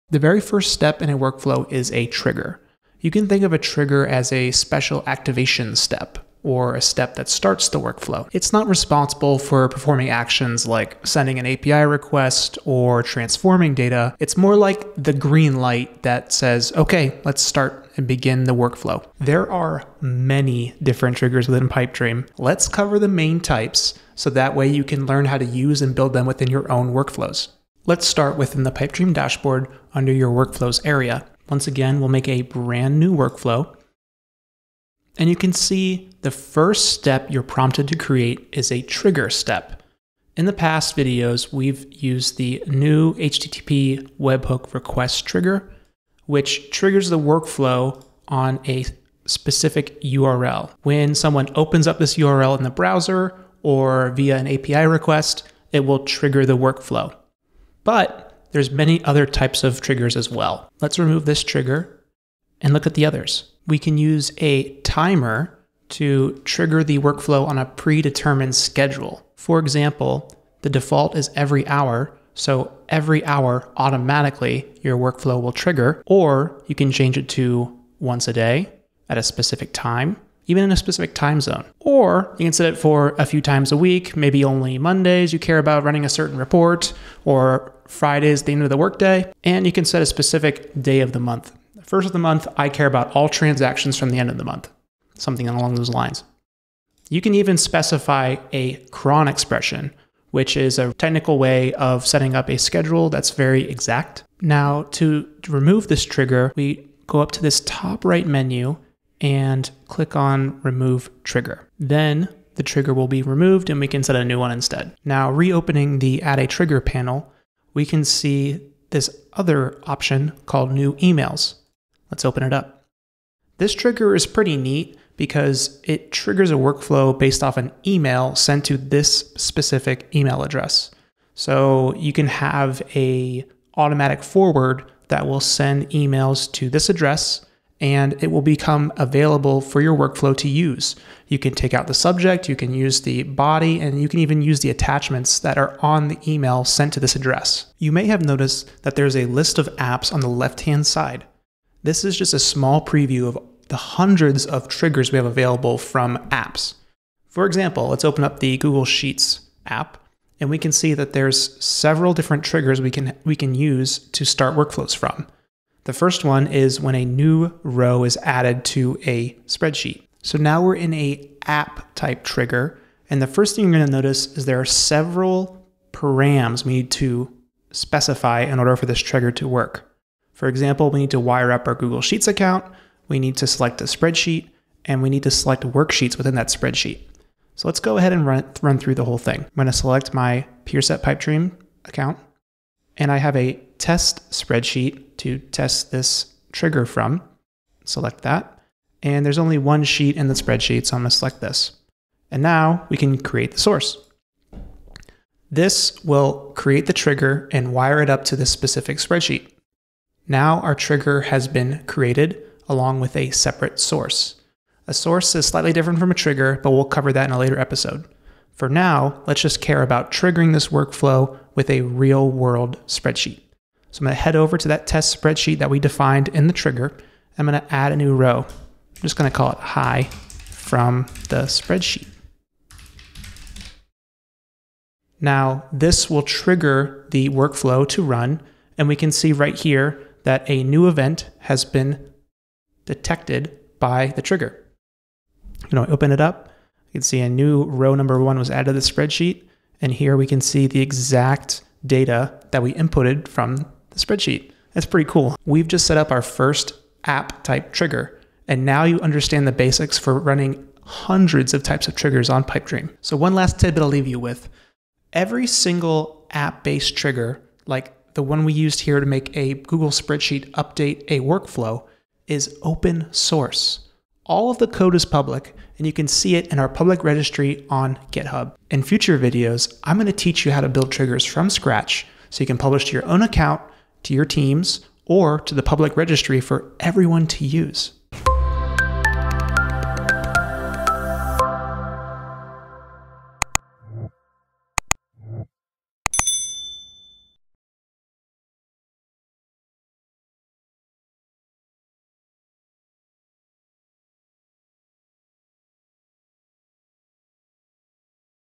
The very first step in a workflow is a trigger. You can think of a trigger as a special activation step, or a step that starts the workflow. It's not responsible for performing actions like sending an API request or transforming data. It's more like the green light that says, okay, let's start and begin the workflow. There are many different triggers within Pipedream. Let's cover the main types so that way you can learn how to use and build them within your own workflows. Let's start within the Pipedream dashboard under your workflows area. Once again, we'll make a brand new workflow. And you can see the first step you're prompted to create is a trigger step. In the past videos, we've used the new HTTP webhook request trigger, which triggers the workflow on a specific URL. When someone opens up this URL in the browser or via an API request, it will trigger the workflow. But there's many other types of triggers as well. Let's remove this trigger and look at the others. We can use a timer to trigger the workflow on a predetermined schedule. For example, the default is every hour, so every hour automatically your workflow will trigger, or you can change it to once a day at a specific time, even in a specific time zone. Or you can set it for a few times a week, maybe only Mondays you care about running a certain report, or Fridays the end of the workday, and you can set a specific day of the month. First of the month, I care about all transactions from the end of the month, something along those lines. You can even specify a cron expression, which is a technical way of setting up a schedule that's very exact. Now, to remove this trigger, we go up to this top right menu and click on Remove Trigger. Then the trigger will be removed and we can set a new one instead. Now, reopening the Add a Trigger panel, we can see this other option called New Emails. Let's open it up. This trigger is pretty neat because it triggers a workflow based off an email sent to this specific email address. So you can have an automatic forward that will send emails to this address and it will become available for your workflow to use. You can take out the subject, you can use the body, and you can even use the attachments that are on the email sent to this address. You may have noticed that there's a list of apps on the left-hand side. This is just a small preview of the hundreds of triggers we have available from apps. For example, let's open up the Google Sheets app, and we can see that there's several different triggers we can use to start workflows from. The first one is when a new row is added to a spreadsheet. So now we're in a app type trigger, and the first thing you're going to notice is there are several params we need to specify in order for this trigger to work. For example, we need to wire up our Google Sheets account, we need to select a spreadsheet, and we need to select worksheets within that spreadsheet. So let's go ahead and run through the whole thing. I'm going to select my PeerSet Pipedream account, and I have a test spreadsheet to test this trigger from. Select that. And there's only one sheet in the spreadsheet, so I'm going to select this. And now we can create the source. This will create the trigger and wire it up to this specific spreadsheet. Now our trigger has been created along with a separate source. A source is slightly different from a trigger, but we'll cover that in a later episode. For now, let's just care about triggering this workflow with a real-world spreadsheet. So I'm going to head over to that test spreadsheet that we defined in the trigger. I'm going to add a new row. I'm just going to call it Hi from the spreadsheet. Now, this will trigger the workflow to run, and we can see right here that a new event has been detected by the trigger. When I open it up, you can see a new row number 1 was added to the spreadsheet, and here we can see the exact data that we inputted from the spreadsheet. That's pretty cool. We've just set up our first app type trigger, and now you understand the basics for running hundreds of types of triggers on Pipedream. So one last tidbit I'll leave you with. Every single app-based trigger, like the one we used here to make a Google spreadsheet update a workflow, is open source. All of the code is public, and you can see it in our public registry on GitHub. In future videos, I'm going to teach you how to build triggers from scratch so you can publish to your own account, to your teams, or to the public registry for everyone to use.